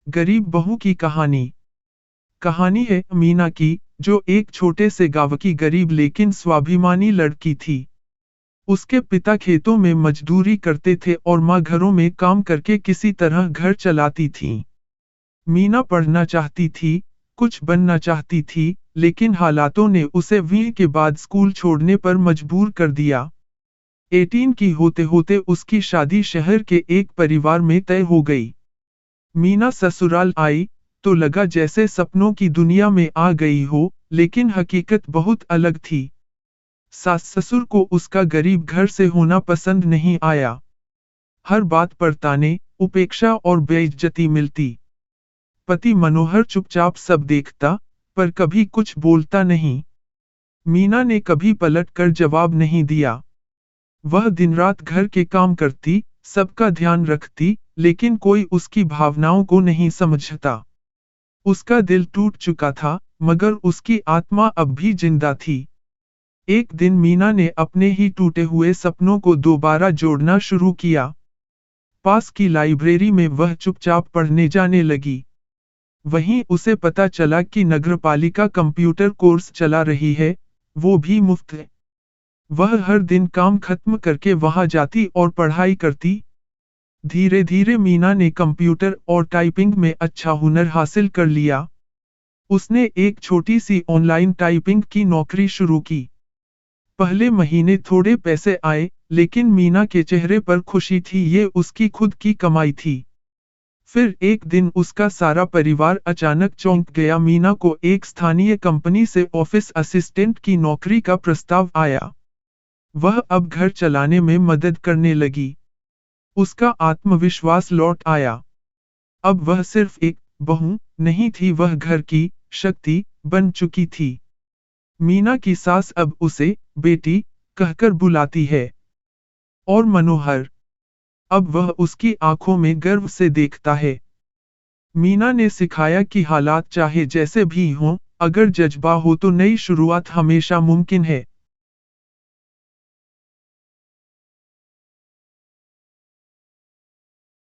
गरीब बहू की कहानी। कहानी है मीना की, जो एक छोटे से गांव की गरीब लेकिन स्वाभिमानी लड़की थी। उसके पिता खेतों में मजदूरी करते थे और माँ घरों में काम करके किसी तरह घर चलाती थी। मीना पढ़ना चाहती थी, कुछ बनना चाहती थी, लेकिन हालातों ने उसे 20 के बाद स्कूल छोड़ने पर मजबूर कर दिया। 18 की होते होते उसकी शादी शहर के एक परिवार में तय हो गई। मीना ससुराल आई तो लगा जैसे सपनों की दुनिया में आ गई हो, लेकिन हकीकत बहुत अलग थी। सास ससुर को उसका गरीब घर से होना पसंद नहीं आया। हर बात पर ताने, उपेक्षा और बेइज्जती मिलती। पति मनोहर चुपचाप सब देखता, पर कभी कुछ बोलता नहीं। मीना ने कभी पलट कर जवाब नहीं दिया। वह दिन रात घर के काम करती, सबका ध्यान रखती, लेकिन कोई उसकी भावनाओं को नहीं समझता। उसका दिल टूट चुका था, मगर उसकी आत्मा अब भी जिंदा थी। एक दिन मीना ने अपने ही टूटे हुए सपनों को दोबारा जोड़ना शुरू किया। पास की लाइब्रेरी में वह चुपचाप पढ़ने जाने लगी। वहीं उसे पता चला कि नगरपालिका कंप्यूटर कोर्स चला रही है, वो भी मुफ्त है। वह हर दिन काम खत्म करके वहां जाती और पढ़ाई करती। धीरे धीरे मीना ने कंप्यूटर और टाइपिंग में अच्छा हुनर हासिल कर लिया। उसने एक छोटी सी ऑनलाइन टाइपिंग की नौकरी शुरू की। पहले महीने थोड़े पैसे आए, लेकिन मीना के चेहरे पर खुशी थी, ये उसकी खुद की कमाई थी। फिर एक दिन उसका सारा परिवार अचानक चौंक गया। मीना को एक स्थानीय कंपनी से ऑफिस असिस्टेंट की नौकरी का प्रस्ताव आया। वह अब घर चलाने में मदद करने लगी। उसका आत्मविश्वास लौट आया। अब वह सिर्फ एक बहू नहीं थी, वह घर की शक्ति बन चुकी थी। मीना की सास अब उसे बेटी कहकर बुलाती है। और मनोहर, अब वह उसकी आंखों में गर्व से देखता है। मीना ने सिखाया कि हालात चाहे जैसे भी हों, अगर जज्बा हो तो नई शुरुआत हमेशा मुमकिन है।